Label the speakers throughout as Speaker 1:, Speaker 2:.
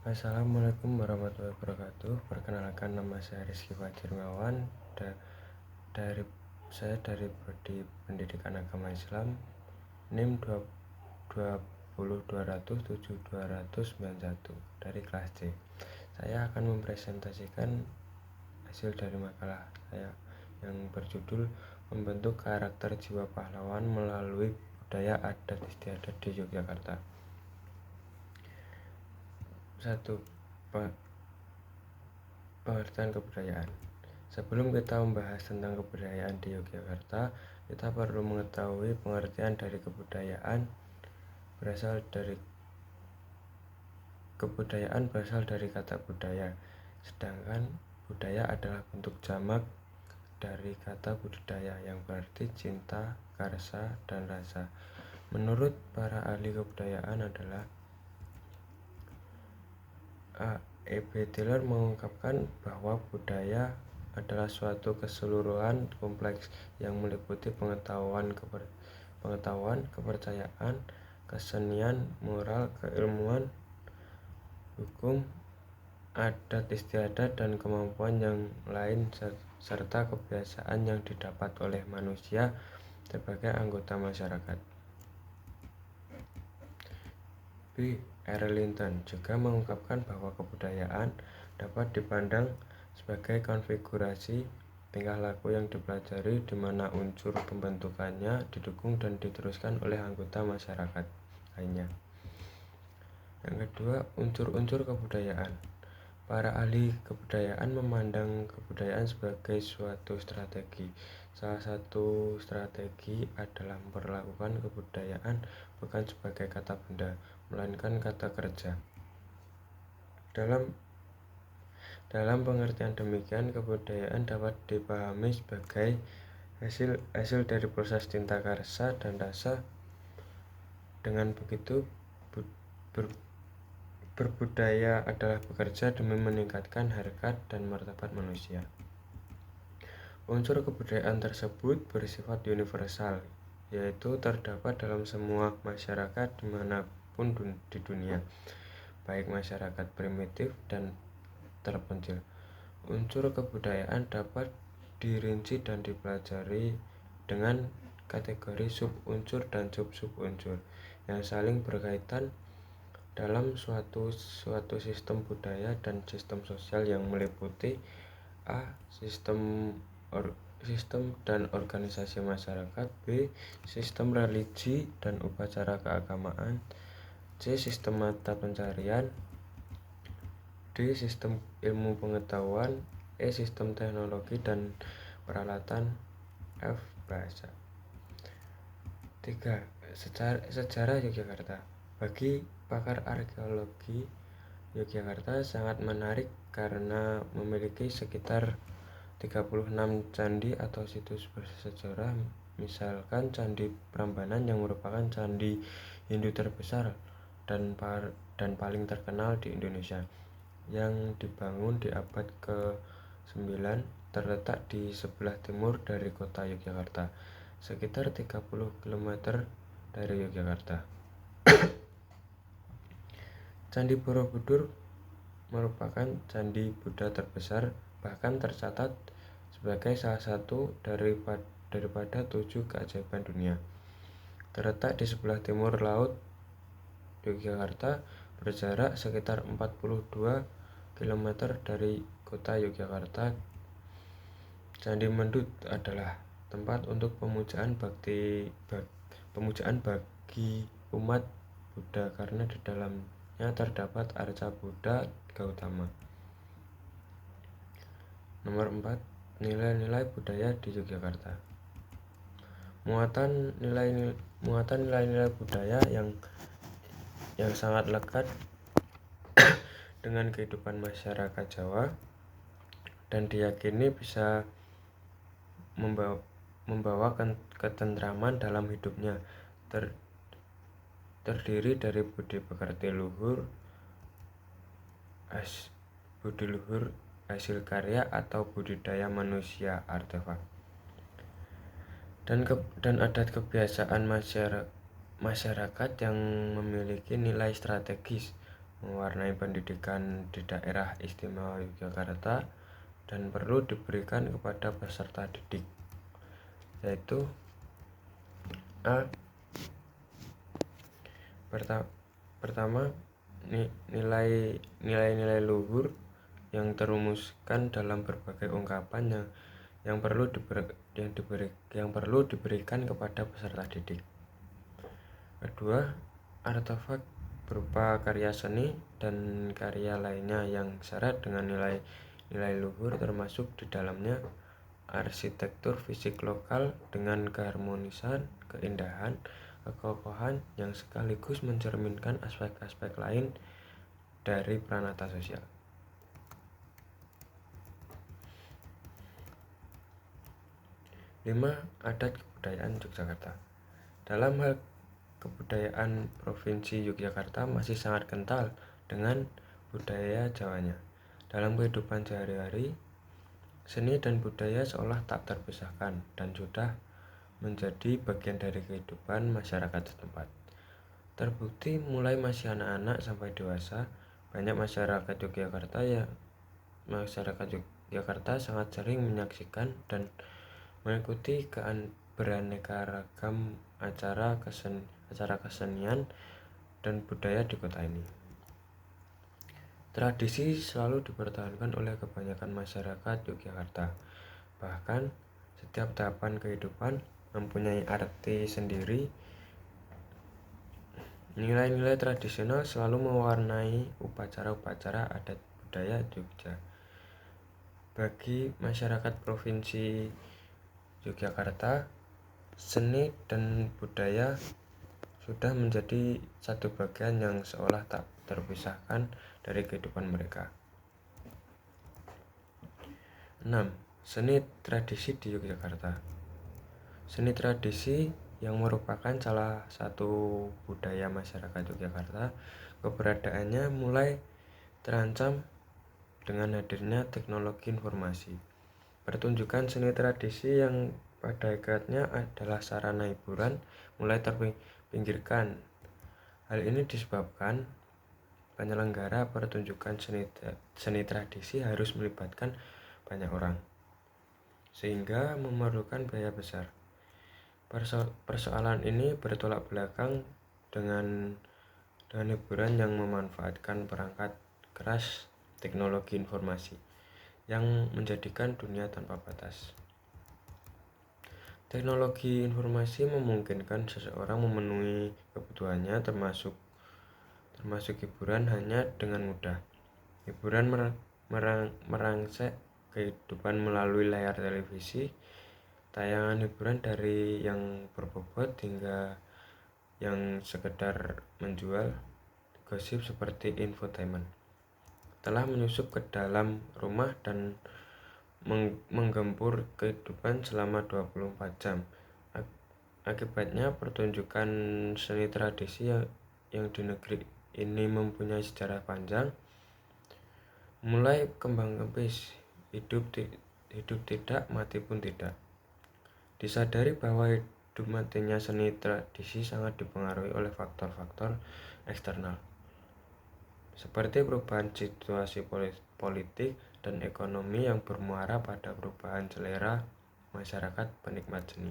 Speaker 1: Assalamualaikum warahmatullahi wabarakatuh. Perkenalkan, nama saya Rizky Fajirmawan. Dari saya dari Prodi Pendidikan Agama Islam, NIM 202007291 dari kelas C. Saya akan mempresentasikan hasil dari makalah saya yang berjudul Membentuk Karakter Jiwa Pahlawan Melalui Budaya Adat Istiadat di Yogyakarta. 1. Pengertian kebudayaan. Sebelum kita membahas tentang kebudayaan di Yogyakarta, kita perlu mengetahui pengertian dari kebudayaan. Kebudayaan berasal dari kata budaya, sedangkan budaya adalah bentuk jamak dari kata budidaya yang berarti cinta, karsa, dan rasa. Menurut para ahli kebudayaan adalah A.E.B. Taylor mengungkapkan bahwa budaya adalah suatu keseluruhan kompleks yang meliputi pengetahuan, kepercayaan, kesenian, moral, keilmuan, hukum, adat istiadat, dan kemampuan yang lain serta kebiasaan yang didapat oleh manusia sebagai anggota masyarakat. B. Arlington juga mengungkapkan bahwa kebudayaan dapat dipandang sebagai konfigurasi tingkah laku yang dipelajari di mana unsur pembentukannya didukung dan diteruskan oleh anggota masyarakat lainnya. Yang kedua, unsur-unsur kebudayaan. Para ahli kebudayaan memandang kebudayaan sebagai suatu strategi. Salah satu strategi adalah memperlakukan kebudayaan bukan sebagai kata benda, melainkan kata kerja. Dalam pengertian demikian, kebudayaan dapat dipahami sebagai hasil dari proses cinta, karsa, dan rasa. Dengan begitu, berbudaya adalah bekerja demi meningkatkan harkat dan martabat manusia. Unsur kebudayaan tersebut bersifat universal, yaitu terdapat dalam semua masyarakat dimanapun di dunia, baik masyarakat primitif dan terpencil. Unsur kebudayaan dapat dirinci dan dipelajari dengan kategori sub-unsur dan sub-unsur yang saling berkaitan dalam suatu sistem budaya dan sistem sosial yang meliputi A. Sistem dan organisasi masyarakat, B. Sistem religi dan upacara keagamaan, C. Sistem mata pencarian, D. Sistem ilmu pengetahuan, E. Sistem teknologi dan peralatan, F. Bahasa. 3. Sejarah Yogyakarta. Bagi pakar arkeologi, Yogyakarta sangat menarik karena memiliki sekitar 36 candi atau situs bersejarah, misalkan Candi Prambanan yang merupakan candi Hindu terbesar dan paling terkenal di Indonesia, yang dibangun di abad ke-9, terletak di sebelah timur dari kota Yogyakarta, sekitar 30 km dari Yogyakarta. Candi Borobudur merupakan candi Buddha terbesar, bahkan tercatat sebagai salah satu daripada 7 keajaiban dunia. Terletak di sebelah timur laut Yogyakarta, berjarak sekitar 42 km dari kota Yogyakarta. Candi Mendut adalah tempat untuk pemujaan bagi umat Buddha karena di dalamnya terdapat arca Buddha Gautama. Nomor 4. Nilai-nilai budaya di Yogyakarta. Muatan nilai-nilai budaya yang sangat lekat dengan kehidupan masyarakat Jawa dan diyakini bisa membawa ketentraman dalam hidupnya, terdiri dari budi pekerti luhur, hasil karya atau budidaya manusia artefak, dan adat kebiasaan masyarakat yang memiliki nilai strategis. mewarnai pendidikan di daerah istimewa Yogyakarta dan perlu diberikan kepada peserta didik, yaitu A. Pertama, nilai-nilai luhur yang terumuskan dalam berbagai ungkapan yang perlu diberikan kepada peserta didik. Kedua, artefak berupa karya seni dan karya lainnya yang syarat dengan nilai luhur, termasuk di dalamnya arsitektur fisik lokal dengan keharmonisan, keindahan, kekokohan yang sekaligus mencerminkan aspek-aspek lain dari pranata sosial. Lima, adat kebudayaan Yogyakarta. Dalam hal kebudayaan Provinsi Yogyakarta masih sangat kental dengan budaya Jawanya. Dalam kehidupan sehari-hari, seni dan budaya seolah tak terpisahkan dan sudah menjadi bagian dari kehidupan masyarakat setempat. Terbukti mulai masih anak-anak sampai dewasa, banyak masyarakat Yogyakarta sangat sering menyaksikan dan mengikuti beraneka ragam acara kesenian dan budaya di kota ini. Tradisi selalu dipertahankan oleh kebanyakan masyarakat Yogyakarta. Bahkan setiap tahapan kehidupan mempunyai arti sendiri. Nilai-nilai tradisional selalu mewarnai upacara-upacara adat budaya Jogja. Bagi masyarakat Provinsi Yogyakarta, seni dan budaya sudah menjadi satu bagian yang seolah tak terpisahkan dari kehidupan mereka. 6. Seni tradisi di Yogyakarta. Seni tradisi yang merupakan salah satu budaya masyarakat Yogyakarta, keberadaannya mulai terancam dengan hadirnya teknologi informasi. Pertunjukan seni tradisi yang pada hakikatnya adalah sarana hiburan mulai terpinggirkan. Hal ini disebabkan penyelenggara pertunjukan seni tradisi harus melibatkan banyak orang, sehingga memerlukan biaya besar. Persoalan ini bertolak belakang dengan hiburan yang memanfaatkan perangkat keras teknologi informasi yang menjadikan dunia tanpa batas. Teknologi informasi memungkinkan seseorang memenuhi kebutuhannya termasuk hiburan hanya dengan mudah. Hiburan merangsek kehidupan melalui layar televisi, tayangan hiburan dari yang berbobot hingga yang sekedar menjual gosip seperti infotainment telah menyusup ke dalam rumah dan menggempur kehidupan selama 24 jam. Akibatnya pertunjukan seni tradisi yang di negeri ini mempunyai sejarah panjang mulai kembang kempis, hidup tidak, mati pun tidak. Disadari bahwa hidup matinya seni tradisi sangat dipengaruhi oleh faktor-faktor eksternal seperti perubahan situasi politik dan ekonomi yang bermuara pada perubahan selera masyarakat penikmat seni.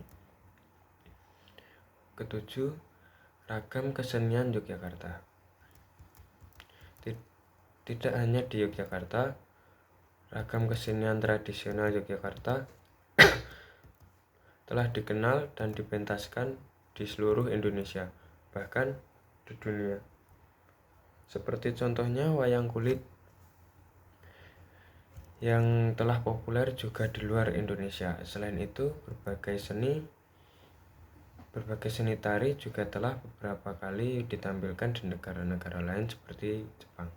Speaker 1: Ketujuh, ragam kesenian Yogyakarta. Tidak hanya di Yogyakarta, ragam kesenian tradisional Yogyakarta telah dikenal dan dipentaskan di seluruh Indonesia, bahkan di dunia. Seperti contohnya wayang kulit yang telah populer juga di luar Indonesia. Selain itu, berbagai seni tari juga telah beberapa kali ditampilkan di negara-negara lain seperti Jepang.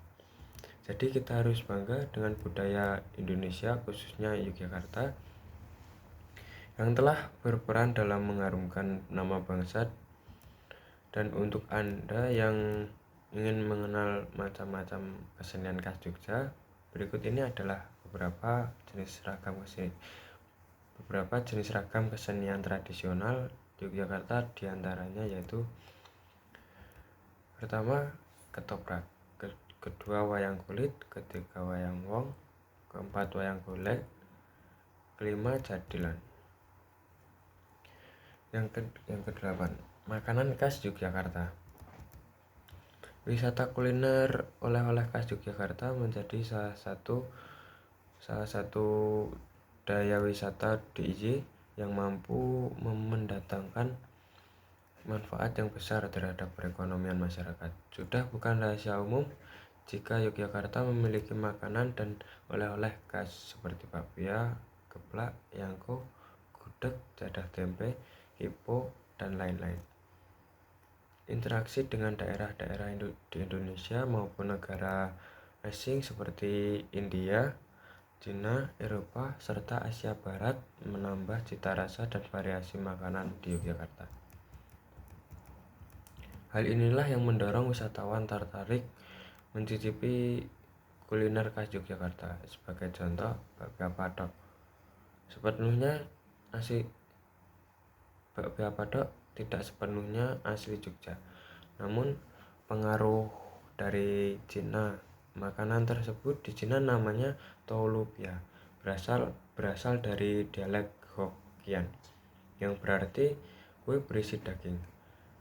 Speaker 1: Jadi kita harus bangga dengan budaya Indonesia, khususnya Yogyakarta, yang telah berperan dalam mengharumkan nama bangsa. Dan untuk Anda yang ingin mengenal macam-macam kesenian khas Jogja, berikut ini adalah beberapa jenis ragam kesenian tradisional Yogyakarta, diantaranya yaitu pertama, ketoprak. kedua wayang kulit, ketiga wayang wong, keempat wayang golek, kelima jadilan. Yang kedelapan, makanan khas Yogyakarta. Wisata kuliner oleh-oleh khas Yogyakarta menjadi salah satu daya wisata DIY yang mampu mendatangkan manfaat yang besar terhadap perekonomian masyarakat. Sudah bukan rahasia umum jika Yogyakarta memiliki makanan dan oleh-oleh khas seperti bakpia, geplak, yangko, gudeg, jadah tempe, kipo, dan lain-lain. Interaksi dengan daerah-daerah di Indonesia maupun negara asing seperti India, Cina, Eropa, serta Asia Barat menambah cita rasa dan variasi makanan di Yogyakarta. Hal inilah yang mendorong wisatawan tertarik mencicipi kuliner khas Yogyakarta. Sebagai contoh, bakpia patok. Bakpia patok tidak sepenuhnya asli Jogja, namun pengaruh dari Cina. Makanan tersebut di Cina namanya Tolupia, berasal dari dialek Hokkien yang berarti kue berisi daging.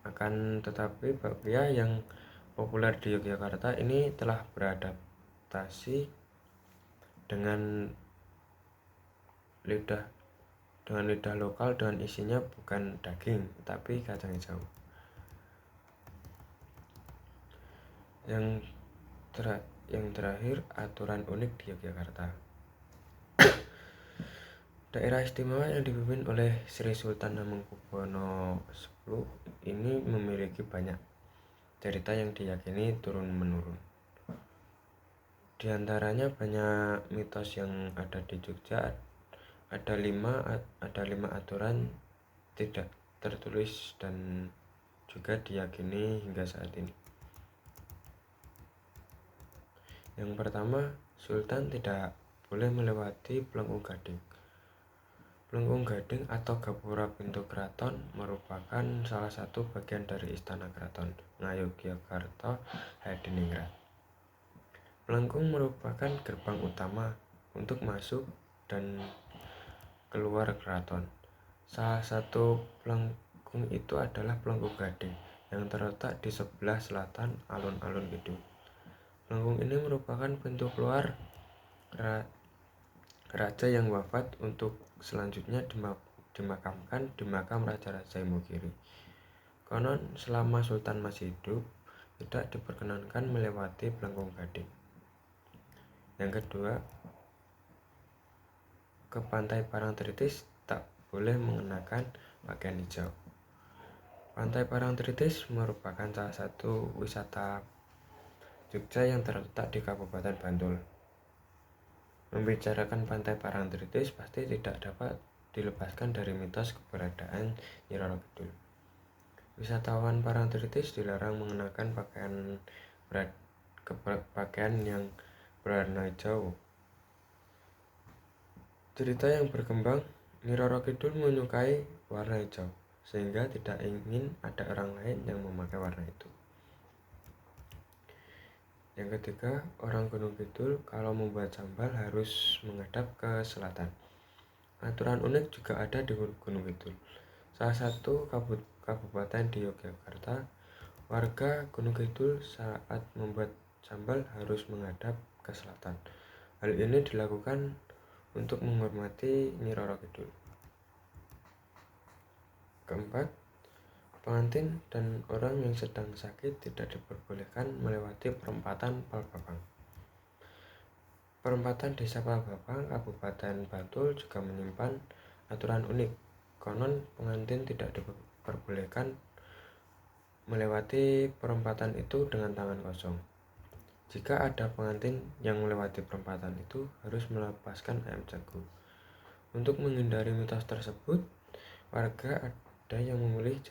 Speaker 1: Akan tetapi bakpia yang populer di Yogyakarta ini telah beradaptasi dengan lidah lokal dengan isinya bukan daging tapi kacang hijau. Yang terakhir, aturan unik di Yogyakarta. Daerah istimewa yang dipimpin oleh Sri Sultan Hamengkubuwono X ini memiliki banyak cerita yang diyakini turun-menurun. Di antaranya banyak mitos yang ada di Jogja. Ada lima aturan tidak tertulis dan juga diyakini hingga saat ini. Yang pertama, Sultan tidak boleh melewati Plengkung Gading. Plengkung Gading atau Gapura Pintu Keraton merupakan salah satu bagian dari Istana Keraton Ngayogyakarta Hadiningrat. Plengkung merupakan gerbang utama untuk masuk dan keluar keraton. Salah satu plengkung itu adalah Plengkung Gading yang terletak di sebelah selatan alun-alun Kidul. Plengkung ini merupakan pintu keluar raja yang wafat untuk selanjutnya dimakamkan di makam Raja-Raja Imogiri. Konon selama Sultan masih hidup tidak diperkenankan melewati Plengkung Gading. Yang kedua, ke Pantai Parangtritis tak boleh mengenakan pakaian hijau. Pantai Parangtritis merupakan salah satu wisata Jogja yang terletak di Kabupaten Bantul. Membicarakan Pantai Parangtritis pasti tidak dapat dilepaskan dari mitos keberadaan Nyi Roro Kidul. Wisatawan Parangtritis dilarang mengenakan pakaian yang berwarna hijau. Cerita yang berkembang, Nyi Roro Kidul menyukai warna hijau, sehingga tidak ingin ada orang lain yang memakai warna itu. Yang ketiga, orang Gunung Kidul kalau membuat sambal harus menghadap ke selatan. Aturan unik juga ada di Gunung Kidul. Salah satu kabupaten di Yogyakarta, warga Gunung Kidul saat membuat sambal harus menghadap ke selatan. Hal ini dilakukan untuk menghormati Nyi Roro Kidul. Keempat, pengantin dan orang yang sedang sakit tidak diperbolehkan melewati perempatan Palbabang. Perempatan Desa Palbabang, Kabupaten Bantul juga menyimpan aturan unik. Konon pengantin tidak diperbolehkan melewati perempatan itu dengan tangan kosong. Jika ada pengantin yang melewati perempatan itu harus melepaskan ayam jago. Untuk menghindari mitos tersebut, warga ada yang memilih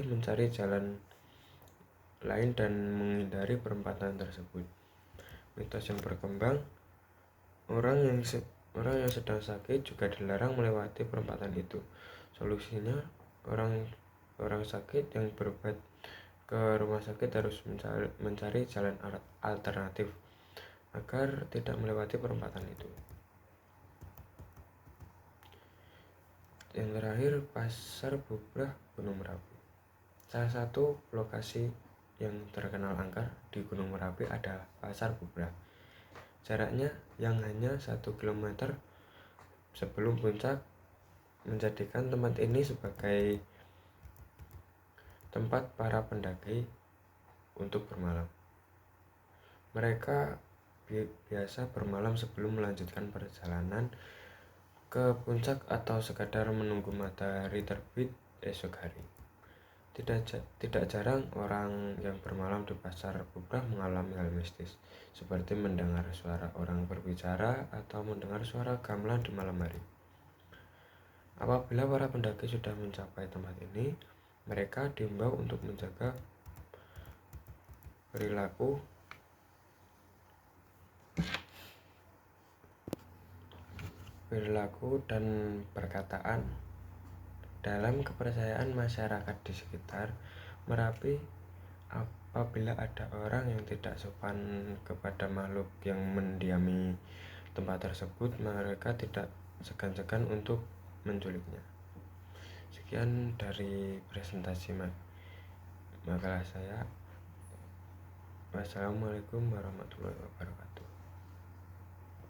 Speaker 1: mencari jalan lain dan menghindari perempatan tersebut. Mitos yang berkembang, orang yang sedang sakit juga dilarang melewati perempatan itu. Solusinya, orang sakit yang berobat ke rumah sakit harus mencari jalan alternatif agar tidak melewati perempatan itu. Yang terakhir, Pasar Bubrah Gunung Merapi. Salah satu lokasi yang terkenal angker di Gunung Merapi ada Pasar Bubrah. Jaraknya yang hanya 1 km sebelum puncak menjadikan tempat ini sebagai tempat para pendaki untuk bermalam. Mereka biasa bermalam sebelum melanjutkan perjalanan ke puncak atau sekadar menunggu matahari terbit esok hari. Tidak jarang orang yang bermalam di Pasar Bubrah mengalami hal mistis, seperti mendengar suara orang berbicara atau mendengar suara gamelan di malam hari. Apabila para pendaki sudah mencapai tempat ini, mereka diimbau untuk menjaga perilaku dan perkataan. Dalam kepercayaan masyarakat di sekitar Merapi, apabila ada orang yang tidak sopan kepada makhluk yang mendiami tempat tersebut, mereka tidak segan-segan untuk menculiknya. Sekian dari presentasi makalah saya. Wassalamualaikum warahmatullahi wabarakatuh.